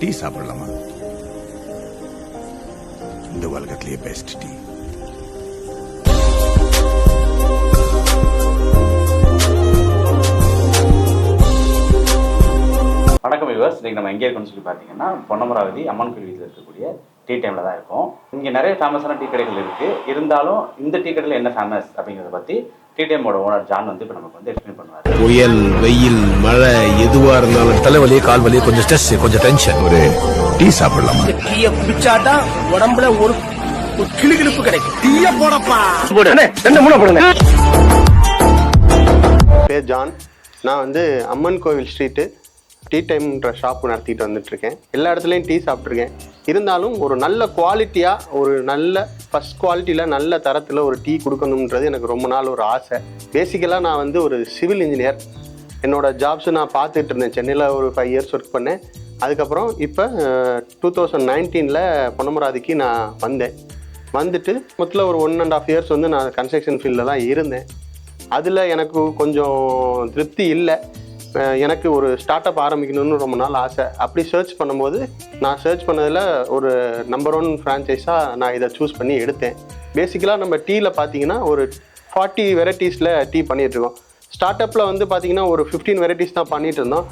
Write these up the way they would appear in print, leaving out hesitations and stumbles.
Tea சாப்பிடலாமா? இந்த உலகத்திலேயே பெஸ்ட் டீ. வணக்கம் வியூவர்ஸ், இன்னைக்கு நம்ம எங்கே இருக்கோம்னு சொல்லி பார்த்தீங்கன்னா பொன்னமராவதி அம்மன் கோயில் வீட்டில் இருக்கக்கூடிய டீ டைமில் தான் இருக்கும். இங்கே நிறைய ஃபேமஸான டீ கடைகள் இருக்குது. இருந்தாலும் இந்த டீ கடையில் என்ன ஃபேமஸ் அப்படிங்கிறத பற்றி டீ டைமோட ஓனர் ஜான் வந்து இப்போ நமக்கு எக்ஸ்பிளைன் பண்ணுவார். புயல், வெயில், மழை எதுவா இருந்தாலும் தலைவலி, கால் வலி, கொஞ்சம் ஸ்ட்ரெஸ், கொஞ்சம் டென்ஷன். ஒரு டீ சாப்பிடலாமா? டீய குடிச்சாதான் உடம்புல ஒரு கிளுகிழுப்பு கிடைக்கும். டீய போடப்பா, ரெண்டு மூணு போடுங்க. பேர் ஜான். நான் வந்து அம்மன் கோவில் ஸ்ட்ரீட்டு டீ டைம்ன்ற ஷாப் நடத்திட்டு வந்துட்டுருக்கேன். எல்லா இடத்துலையும் டீ சாப்பிட்ருக்கேன். இருந்தாலும் ஒரு நல்ல குவாலிட்டியாக, ஒரு நல்ல ஃபஸ்ட் குவாலிட்டியில் நல்ல தரத்தில் ஒரு டீ கொடுக்கணுன்றது எனக்கு ரொம்ப நாள் ஒரு ஆசை. பேசிக்கலாக நான் வந்து ஒரு சிவில் இன்ஜினியர். என்னோடய ஜாப்ஸு நான் பார்த்துட்டு இருந்தேன். சென்னையில் ஒரு 5 இயர்ஸ் ஒர்க் பண்ணேன். அதுக்கப்புறம் இப்போ 2019 பொன்னமராவதிக்கு நான் வந்தேன். வந்துட்டு மொத்தத்தில் ஒரு 1.5 இயர்ஸ் வந்து நான் கன்ஸ்ட்ரக்ஷன் ஃபீல்டில் தான் இருந்தேன். அதில் எனக்கு கொஞ்சம் திருப்தி இல்லை. எனக்கு ஒரு ஸ்டார்ட் அப் ஆரம்பிக்கணும்னு ரொம்ப நாள் ஆசை. அப்படி சர்ச் பண்ணும்போது நான் சர்ச் பண்ணதில் ஒரு நம்பர் 1 ஃப்ரான்ச்சைஸாக நான் இதை சூஸ் பண்ணி எடுத்தேன். பேசிக்கலாக நம்ம டீயில் பார்த்தீங்கன்னா ஒரு 40 வெரைட்டிஸில் டீ பண்ணிகிட்ருக்கோம். ஸ்டார்ட் அப்பில் வந்து பார்த்திங்கன்னா ஒரு 15 வெரைட்டிஸ் தான் பண்ணிகிட்டு இருந்தோம்.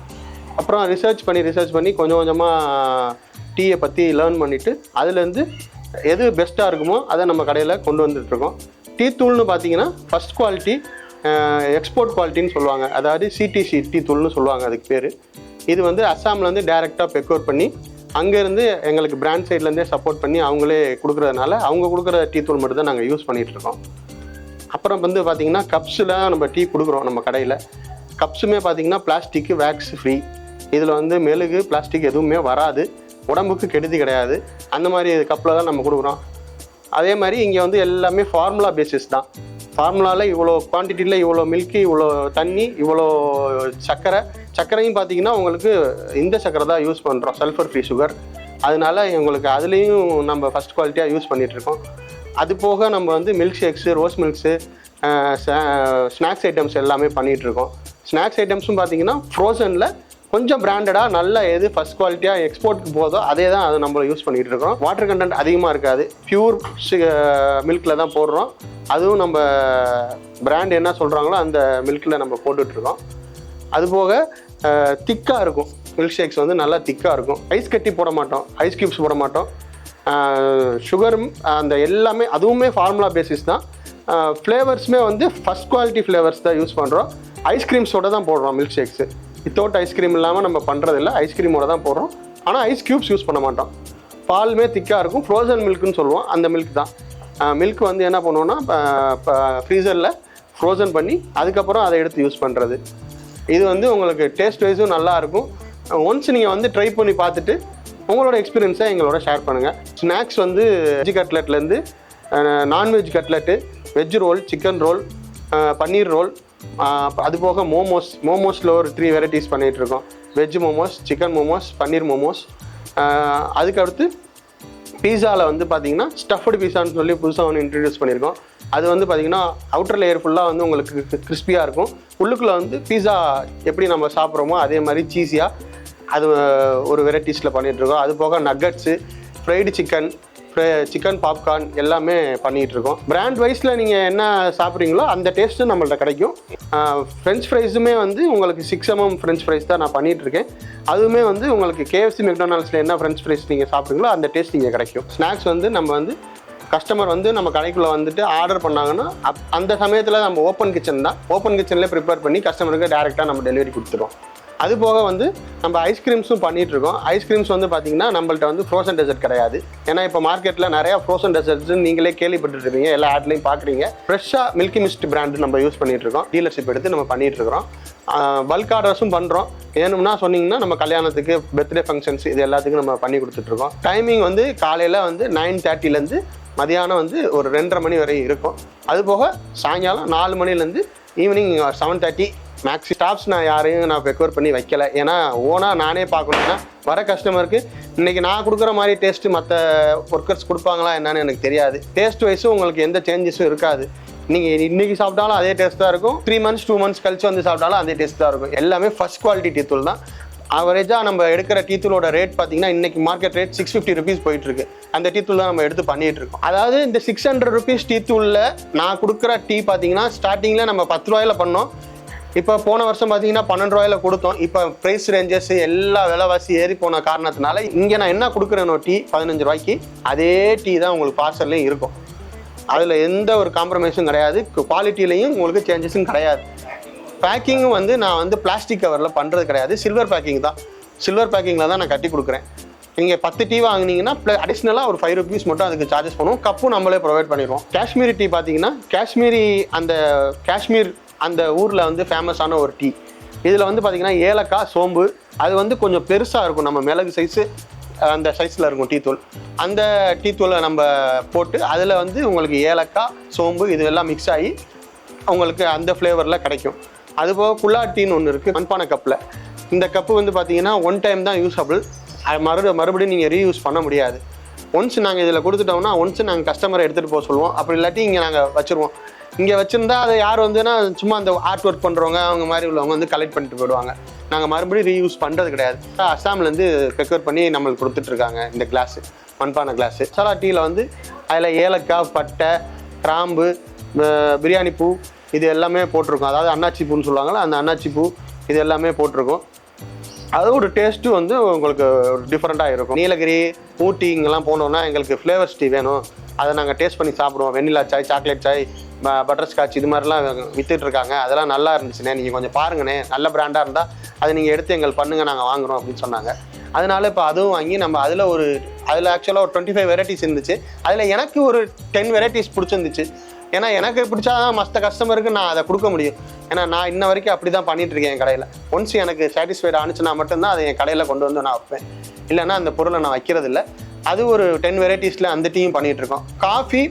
அப்புறம் ரிசர்ச் பண்ணி கொஞ்சம் கொஞ்சமாக டீயை பற்றி லேர்ன் பண்ணிவிட்டு அதுலேருந்து எது பெஸ்ட்டாக இருக்குமோ அதை நம்ம கடையில் கொண்டு வந்துட்டுருக்கோம். டீ தூள்னு பார்த்தீங்கன்னா ஃபஸ்ட் குவாலிட்டி, எக்ஸ்போர்ட் குவாலிட்டின்னு சொல்லுவாங்க. அதாவது சிடிசி டீ தூள்னு சொல்லுவாங்க அதுக்கு பேர். இது வந்து அஸ்ஸாம்லேருந்து டைரெக்டாக பெக்யூர் பண்ணி அங்கேருந்து எங்களுக்கு பிராண்ட் சைட்லேருந்தே சப்போர்ட் பண்ணி அவங்களே கொடுக்குறதுனால அவங்க கொடுக்குற டீ தூள் மட்டும் தான் நாங்கள் யூஸ் பண்ணிகிட்ருக்கோம். அப்புறம் வந்து பார்த்திங்கன்னா கப்ஸில் நம்ம டீ கொடுக்குறோம் நம்ம கடையில். கப்ஸுமே பார்த்திங்கன்னா பிளாஸ்டிக்கு வேக்ஸ் ஃப்ரீ. இதில் வந்து மெழுகு பிளாஸ்டிக் எதுவுமே வராது, உடம்புக்கு கெடுதி கிடையாது. அந்த மாதிரி கப்பில் தான் நம்ம கொடுக்குறோம். அதே மாதிரி இங்கே வந்து எல்லாமே ஃபார்முலா பேசிஸ் தான். ஃபார்முலாவில் இவ்வளோ குவான்டிட்டியில் இவ்வளோ மில்கி, இவ்வளோ தண்ணி, இவ்வளோ சர்க்கரையும் பார்த்தீங்கன்னா உங்களுக்கு இந்த சர்க்கரை தான் யூஸ் பண்ணுறோம், சல்ஃபர் ஃப்ரீ சுகர். அதனால உங்களுக்கு அதுலேயும் நம்ம ஃபஸ்ட் குவாலிட்டியாக யூஸ் பண்ணிகிட்ருக்கோம். அது போக நம்ம வந்து milk shakes, rose milks, snacks items எல்லாமே பண்ணிகிட்ருக்கோம். ஸ்நாக்ஸ் ஐட்டம்ஸும் பார்த்தீங்கன்னா ஃப்ரோசனில் கொஞ்சம் பிராண்டடாக நல்ல எது ஃபஸ்ட் குவாலிட்டியாக எக்ஸ்போர்ட்டுக்கு போதோ அதே தான் அது நம்ம யூஸ் பண்ணிகிட்டு இருக்கோம். வாட்டர் கண்டென்ட் அதிகமாக இருக்காது, பியூர் மில்கில் தான் போடுறோம். அதுவும் நம்ம பிராண்ட் என்ன சொல்கிறாங்களோ அந்த மில்கில் நம்ம போட்டுட்ருக்கோம். அதுபோக திக்காக இருக்கும். மில்க் ஷேக்ஸ் வந்து நல்லா திக்காக இருக்கும். ஐஸ் கட்டி போட மாட்டோம், ஐஸ் க்யூப்ஸ் போட மாட்டோம். சுகரும் அந்த எல்லாமே அதுவுமே ஃபார்முலா பேசிஸ் தான். ஃப்ளேவர்ஸுமே வந்து ஃபஸ்ட் குவாலிட்டி ஃப்ளேவர்ஸ் தான் யூஸ் பண்ணுறோம். ஐஸ்கிரீம்ஸோட தான் போடுறோம் மில்க் ஷேக்ஸு. வித்தவுட் ஐஸ்கிரீம் இல்லாமல் நம்ம பண்ணுறதில்ல, ஐஸ்கிரீமோட தான் போடுறோம். ஆனால் ஐஸ் க்யூப்ஸ் யூஸ் பண்ண மாட்டோம். பாலுமே திக்காக இருக்கும். ஃப்ரோசன் மில்க்குன்னு சொல்லுவோம், அந்த மில்க் தான். மில்க் வந்து என்ன பண்ணுவோன்னா ஃப்ரீசரில் ஃப்ரோசன் பண்ணி அதுக்கப்புறம் அதை எடுத்து யூஸ் பண்ணுறது. இது வந்து உங்களுக்கு டேஸ்ட் வைஸும் நல்லாயிருக்கும். ஒன்ஸ் நீங்கள் வந்து ட்ரை பண்ணி பார்த்துட்டு உங்களோட எக்ஸ்பீரியன்ஸை எங்களோட ஷேர் பண்ணுங்கள். ஸ்நாக்ஸ் வந்து வெஜ் கட்லெட்லேருந்து non veg cutlet, veg roll, chicken roll, paneer roll, அது போக மோமோஸில் ஒரு 3 வெரைட்டிஸ் பண்ணிகிட்ருக்கோம். Veg momos, chicken momos, paneer momos. அதுக்கடுத்து பீஸாவில் வந்து பார்த்திங்கன்னா ஸ்டஃப்டு பீஸான்னு சொல்லி புதுசாக ஒன்று இன்ட்ரடியூஸ் பண்ணியிருக்கோம். அது வந்து பார்த்திங்கன்னா அவுட்டர் லேயர் ஃபுல்லாக வந்து உங்களுக்கு கிறிஸ்பியாக இருக்கும். உள்ளுக்குள்ளே வந்து பீஸா எப்படி நம்ம சாப்பிட்றோமோ அதே மாதிரி சீஸியாக அது ஒரு வெரைட்டிஸில் பண்ணிகிட்ருக்கோம். அது போக நக்கட்ஸு, ஃப்ரைடு சிக்கன் பாப்கார்ன் எல்லாமே பண்ணிகிட்ருக்கோம். பிராண்ட் வைஸில் நீங்கள் என்ன சாப்பிட்றீங்களோ அந்த டேஸ்ட்டு நம்மள்ட்ட கிடைக்கும். ஃப்ரெஞ்ச் ஃப்ரைஸுமே வந்து உங்களுக்கு 6mm ஃப்ரெஞ்ச் ஃப்ரைஸ் தான் நான் பண்ணிகிட்ருக்கேன். அதுவுமே வந்து உங்களுக்கு KFC மெக்டானல்ட்ஸில் என்ன ஃப்ரெஞ்ச் ஃப்ரைஸ் நீங்கள் சாப்பிட்றீங்களோ அந்த டேஸ்ட் இங்கே கிடைக்கும். ஸ்நாக்ஸ் வந்து நம்ம வந்து கஸ்டமர் வந்து நம்ம கடைக்குள்ளே வந்துட்டு ஆர்டர் பண்ணாங்கன்னா அந்த சமயத்தில் நம்ம ஓப்பன் கிச்சன்லேயே ப்ரிப்பேர் பண்ணி கஸ்டமருக்கு டேரெக்டாக நம்ம டெலிவரி கொடுத்துருவோம். அது போக வந்து நம்ம ஐஸ்கிரீம்ஸும் பண்ணிகிட்ருக்கோம். ஐஸ்கிரீம்ஸ் வந்து பார்த்திங்கன்னா நம்மள்ட்ட வந்து ஃப்ரோசன் டெசர்ட் கிடையாது. ஏன்னா இப்போ மார்க்கெட்டில் நிறையா ஃப்ரோசன் டெசர்ட்ஸ் நீங்களே கேள்விப்பட்டுருப்பீங்க, எல்லா ஆட்லையும் பார்க்குறீங்க. ஃப்ரெஷ்ஷாக மில்கி மிஸ்ட் பிராண்டு நம்ம யூஸ் பண்ணிகிட்ருக்கோம். டீலர்ஷிப் எடுத்து நம்ம பண்ணிகிட்ருக்கிறோம். பல்க் ஆர்டர்ஸும் பண்ணுறோம். வேணும்னா சொன்னிங்கன்னா நம்ம கல்யாணத்துக்கு, பர்த்டே ஃபங்க்ஷன்ஸ் இது எல்லாத்துக்கும் நம்ம பண்ணி கொடுத்துட்ருக்கோம். டைமிங் வந்து காலையில் வந்து 9:30 மதியானம் வந்து ஒரு 2:30 மணி வரை இருக்கும். அது போக சாயங்காலம் 4 மணிலேருந்து ஈவினிங் 7:30 மேக்ஸி. ஸ்டாஃப்ஸ் நான் யாரையும் நான் பெக்யூர் பண்ணி வைக்கலை. ஏன்னா ஓனாக நானே பார்க்கணுன்னா வர கஸ்டமருக்கு இன்றைக்கி நான் கொடுக்குற மாதிரி டேஸ்ட்டு மற்ற ஒர்க்கர்ஸ் கொடுப்பாங்களா என்னன்னு எனக்கு தெரியாது. டேஸ்ட் வைஸும் உங்களுக்கு எந்த சேஞ்சஸும் இருக்காது. நீங்கள் இன்றைக்கி சாப்பிட்டாலும் அதே டேஸ்ட் தான் இருக்கும். 3 months 2 months கழிச்சு வந்து சாப்பிட்டாலும் அதே டேஸ்ட் தான் இருக்கும். எல்லாமே ஃபஸ்ட் குவாலிட்டி டீ தூள் தான். ஆவரேஜாக நம்ம எடுக்கிற டீ தூளோட ரேட் பார்த்தீங்கன்னா இன்னைக்கு மார்க்கெட் ரேட் 650 rupees போயிட்டு இருக்கு. அந்த டீ தூள் தான் நம்ம எடுத்து பண்ணிட்டு இருக்கோம். அதாவது இந்த 600 rupees டீ தூளில் நான் கொடுக்குற டீ பார்த்தீங்கன்னா ஸ்டார்டிங்கில் நம்ம 10 ரூபாயில பண்ணோம். இப்போ போன வருஷம் பார்த்தீங்கன்னா 12 ரூபாயில கொடுத்தோம். இப்போ ப்ரைஸ் ரேஞ்சஸ் எல்லா விலைவாசி ஏறி போன காரணத்தினால இங்கே நான் என்ன கொடுக்குறேனோ டீ 15 ரூபாய்க்கு அதே டீ தான் உங்களுக்கு பார்சல்லையும் இருக்கும். அதில் எந்த ஒரு காம்ப்ரமைஸும் கிடையாது. குவாலிட்டிலையும் உங்களுக்கு சேஞ்சஸும் கிடையாது. பேக்கிங்கும் வந்து நான் வந்து பிளாஸ்டிக் கவரில் பண்ணுறது கிடையாது. சில்வர் பேக்கிங் தான். சில்வர் பேக்கிங்கில் தான் நான் கட்டி கொடுக்குறேன். நீங்கள் 10 டீ வாங்கினீங்கன்னா அடிஷ்னலாக ஒரு 5 rupees மட்டும் அதுக்கு சார்ஜஸ் பண்ணுவோம். கப்பும் நம்மளே ப்ரொவைட் பண்ணிடுவோம். காஷ்மீரி டீ பார்த்தீங்கன்னா காஷ்மீர் அந்த ஊரில் வந்து ஃபேமஸான ஒரு டீ. இதில் வந்து பார்த்தீங்கன்னா ஏலக்காய், சோம்பு, அது வந்து கொஞ்சம் பெருசாக இருக்கும். நம்ம மிளகு சைஸு அந்த சைஸில் இருக்கும் டீ தூள். அந்த டீ தூளை நம்ம போட்டு அதில் வந்து உங்களுக்கு ஏலக்காய், சோம்பு இது எல்லாம் மிக்ஸ் ஆகி உங்களுக்கு அந்த ஃப்ளேவரில் கிடைக்கும். அதுபோக குல்லா டீன்னு ஒன்று இருக்குது மண்பானை கப்பில். இந்த கப்பு வந்து பார்த்தீங்கன்னா 1 time தான் யூஸபிள். மறுபடியும் நீங்கள் ரீயூஸ் பண்ண முடியாது. ஒன்ஸ் நாங்கள் இதில் கொடுத்துட்டோம்னா நாங்கள் கஸ்டமரை எடுத்துகிட்டு போக சொல்லுவோம். அப்படி இல்லாட்டி இங்கே நாங்கள் வச்சுருவோம். இங்கே வச்சுருந்தா அதை யார் வந்துன்னா சும்மா அந்த ஆர்ட் ஒர்க் பண்ணுறவங்க அவங்க மாதிரி உள்ளவங்க வந்து கலெக்ட் பண்ணிட்டு போயிடுவாங்க. நாங்கள் மறுபடியும் ரீயூஸ் பண்ணுறது கிடையாது. அஸ்ஸாம்லேருந்து ப்ரிப்பேர் பண்ணி நம்மளுக்கு கொடுத்துட்ருக்காங்க இந்த கிளாஸு, மண்பானை கிளாஸு. மசாலா டீயில் வந்து அதில் ஏலக்காய், பட்டை, கிராம்பு, பிரியாணி பூ இது எல்லாமே போட்டிருக்கோம். அதாவது அன்னாச்சி பூன்னு சொல்லுவாங்கள்ல, அந்த அன்னாச்சி பூ இது எல்லாமே போட்டிருக்கோம். அதோட டேஸ்ட்டும் வந்து உங்களுக்கு டிஃப்ரெண்ட்டாக இருக்கும். நீலகிரி, ஊட்டி இங்கெல்லாம் போனோம்னா எங்களுக்கு ஃப்ளேவர்ஸ் டீ வேணும், அதை நாங்கள் டேஸ்ட் பண்ணி சாப்பிடுவோம். வெண்ணிலா சாய், சாக்லேட் சாய், பட்டர்ஸ்காட்ச் இது மாதிரிலாம் வித்துட்டு இருக்காங்க. அதெல்லாம் நல்லா இருந்துச்சுண்ணே, நீங்கள் கொஞ்சம் பாருங்கண்ணே, நல்ல பிராண்டாக இருந்தால் அதை நீங்கள் எடுத்து எங்களுக்கு பண்ணுங்கள், நாங்கள் வாங்குகிறோம் அப்படின்னு சொன்னாங்க. அதனால இப்போ அதுவும் வாங்கி நம்ம அதில் ஆக்சுவலாக ஒரு 25 வெரைட்டிஸ் இருந்துச்சு. அதில் எனக்கு ஒரு 10 வெரைட்டிஸ் பிடிச்சிருந்துச்சு. ஏன்னா எனக்கு பிடிச்சாதான் மற்ற கஸ்டமருக்கு நான் அதை கொடுக்க முடியும். ஏன்னா நான் இன்ன வரைக்கும் அப்படி தான் பண்ணிட்டு இருக்கேன் என் கடையில். ஒன்ஸ் எனக்கு சாட்டிஸ்ஃபைட் ஆனிச்சுன்னா மட்டும்தான் அதை என் கடையில் கொண்டு வந்து நான் வைப்பேன். இல்லைன்னா அந்த பொருளை நான் வைக்கிறது இல்லை. அது ஒரு 10 வெரைட்டிஸில் அந்த டீயும் பண்ணிகிட்டு இருக்கோம். காஃபி,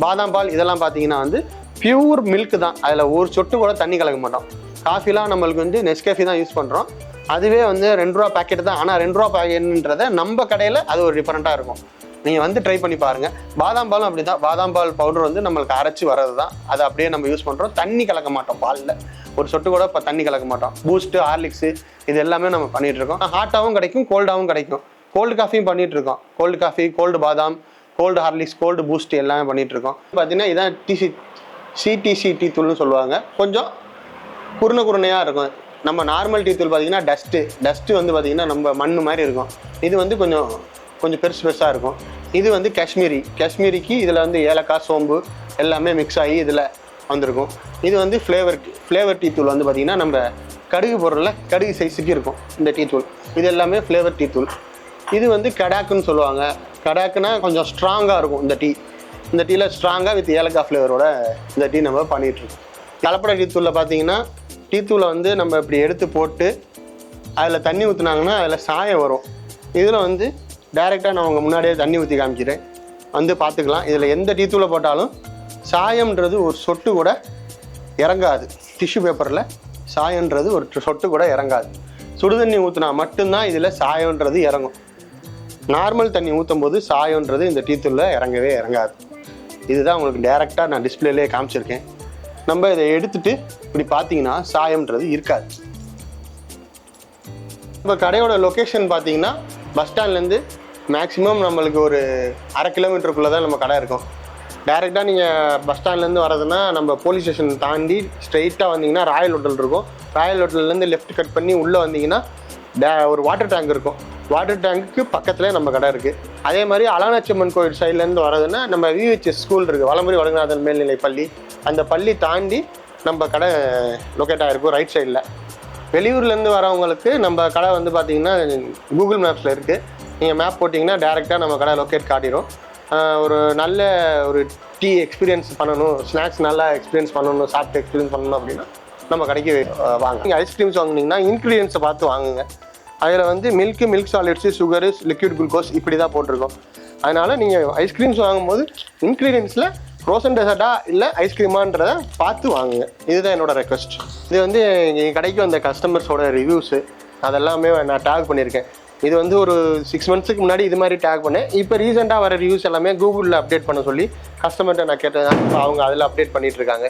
பாதாம் பால் இதெல்லாம் பார்த்தீங்கன்னா வந்து பியூர் மில்க் தான். அதில் ஒரு சொட்டு கூட தண்ணி கலக்க மாட்டோம். காஃபிலாம் நம்மளுக்கு வந்து நெஸ்கேஃபி தான் யூஸ் பண்ணுறோம். அதுவே வந்து 2 ரூபா பேக்கெட் தான். ஆனால் 2 ரூபா பேக்கெட்ன்றதை நம்ம கடையில் அது ஒரு டிஃப்ரெண்ட்டாக இருக்கும். நீங்கள் வந்து ட்ரை பண்ணி பாருங்கள். பாதாம் பாலும் அப்படி தான். பாதாம் பால் பவுடர் வந்து நம்மளுக்கு அரைச்சி வர்றது தான். அதை அப்படியே நம்ம யூஸ் பண்ணுறோம். தண்ணி கலக்க மாட்டோம். பாலில் ஒரு சொட்டு கூட இப்போ தண்ணி கலக்க மாட்டோம். பூஸ்ட்டு, ஹார்லிக்ஸு இது எல்லாமே நம்ம பண்ணிகிட்ருக்கோம். ஹாட்டாகவும் கிடைக்கும், கோல்டாகவும் கிடைக்கும். கோல்டு காஃபியும் பண்ணிகிட்ருக்கோம். கோல்டு காஃபி, கோல்டு பாதாம், கோல்டு ஹார்லிக்ஸ், கோல்டு பூஸ்ட் எல்லாமே பண்ணிகிட்ருக்கோம். பார்த்தீங்கன்னா இதான் சிடிசி டீ தூள்னு சொல்லுவாங்க. கொஞ்சம் குருணையாக இருக்கும். நம்ம நார்மல் டீ தூள் பார்த்தீங்கன்னா டஸ்ட்டு வந்து பார்த்திங்கன்னா நம்ம மண் மாதிரி இருக்கும். இது வந்து கொஞ்சம் பெருசாக இருக்கும். இது வந்து காஷ்மீரிக்கு இதில் வந்து ஏலக்காய், சோம்பு எல்லாமே மிக்ஸ் ஆகி இதில் வந்திருக்கும். இது வந்து ஃப்ளேவர் டீ தூள் வந்து பார்த்திங்கன்னா நம்ம கடுகு பொருளில் கடுகு சைஸுக்கு இருக்கும் இந்த டீ தூள். இது எல்லாமே ஃப்ளேவர் டீ தூள். இது வந்து கடாக்குன்னு சொல்லுவாங்க. கடாக்குன்னா கொஞ்சம் ஸ்ட்ராங்காக இருக்கும் இந்த டீ. இந்த டீயில் ஸ்ட்ராங்காக வித் ஏலக்காய் ஃப்ளேவரோட இந்த டீ நம்ம பண்ணிகிட்ருக்கோம். கலப்பட டீ தூளில் பார்த்தீங்கன்னா டீ தூளை வந்து நம்ம இப்படி எடுத்து போட்டு அதில் தண்ணி ஊற்றுனாங்கன்னா அதில் சாயம் வரும். இதில் வந்து டைரெக்டாக நான் உங்கள் முன்னாடியே தண்ணி ஊற்றி காமிக்கிறேன், வந்து பார்த்துக்கலாம். இதில் எந்த டீ தூளை போட்டாலும் சாயம்ன்றது ஒரு சொட்டு கூட இறங்காது. டிஷ்யூ பேப்பரில் சாயம்ன்றது ஒரு சொட்டு கூட இறங்காது. சுடுதண்ணி ஊற்றினா மட்டும்தான் இதில் சாயம்ன்றது இறங்கும். நார்மல் தண்ணி ஊற்றும் போது சாயம்ன்றது இந்த டீ தூளில் இறங்கவே இறங்காது. இதுதான் உங்களுக்கு டைரெக்டாக நான் டிஸ்பிளேலேயே காமிச்சிருக்கேன். நம்ம இதை எடுத்துகிட்டு இப்படி பார்த்தீங்கன்னா சாயம்ன்றது இருக்காது. இப்போ கடையோட லொக்கேஷன் பார்த்தீங்கன்னா பஸ் ஸ்டாண்ட்லேருந்து மேக்ஸிமம் நம்மளுக்கு ஒரு 1/2 கிலோமீட்டருக்குள்ளே தான் நம்ம கடை இருக்கும். டைரெக்டாக நீங்கள் பஸ் ஸ்டாண்ட்லேருந்து வரதுன்னா நம்ம போலீஸ் ஸ்டேஷன் தாண்டி ஸ்ட்ரெயிட்டாக வந்தீங்கன்னா ராயல் ஹோட்டல் இருக்கும். ராயல் ஹோட்டல்லேருந்து லெஃப்ட் கட் பண்ணி உள்ளே வந்தீங்கன்னா ஒரு வாட்டர் டேங்க் இருக்கும். வாட்டர் டேங்க்கு பக்கத்துலேயே நம்ம கடை இருக்குது. அதே மாதிரி அலனாச்சியம்மன் கோயில் சைட்லேருந்து வரதுன்னா நம்ம விஹெச்எஸ் ஸ்கூல் இருக்குது, வலம்புரி வடகுநாதன் மேல்நிலை பள்ளி. அந்த பள்ளி தாண்டி நம்ம கடை லொக்கேட் ஆகிருக்கும் ரைட் சைடில். வெளியூர்லேருந்து வரவங்களுக்கு நம்ம கடை வந்து பார்த்திங்கன்னா கூகுள் மேப்ஸில் இருக்குது. நீங்கள் மேப் போட்டிங்கன்னா டேரெக்டாக நம்ம கடை லொக்கேட் காட்டிடும். நல்ல ஒரு டீ எக்ஸ்பீரியன்ஸ் பண்ணணும், ஸ்நாக்ஸ் நல்லா எக்ஸ்பீரியன்ஸ் பண்ணணும், சாப்பிட்டு எக்ஸ்பீரியன்ஸ் பண்ணணும் அப்படின்னா நம்ம கடைக்கு வாங்க. நீங்கள் ஐஸ்கிரீம்ஸ் வாங்குனீங்கன்னா இன்க்ரீடியன்ஸை பார்த்து வாங்குங்க. அதில் வந்து milk solids, sugar, liquid glucose இப்படி தான் போட்டிருக்கோம். அதனால் நீங்கள் ஐஸ்கிரீம்ஸ் வாங்கும்போது இன்க்ரீடியன்ஸில் ஃப்ரோசன் டெசர்ட்டா இல்லை ஐஸ்கிரீமான்றதை பார்த்து வாங்குங்க. இதுதான் என்னோடய ரெக்வஸ்ட். இது வந்து எங்கள் கடைக்கு வந்த கஸ்டமர்ஸோட ரிவ்யூஸு அதெல்லாமே நான் டேக் பண்ணியிருக்கேன். இது வந்து ஒரு 6 monthsக்கு முன்னாடி இது மாதிரி டேக் பண்ணேன். இப்போ ரீசெண்டாக வர ரிவ்யூஸ் எல்லாமே கூகுளில் அப்டேட் பண்ண சொல்லி கஸ்டமர்கிட்ட நான் கேட்டேன். அவங்க அதில் அப்டேட் பண்ணிகிட்ருக்காங்க.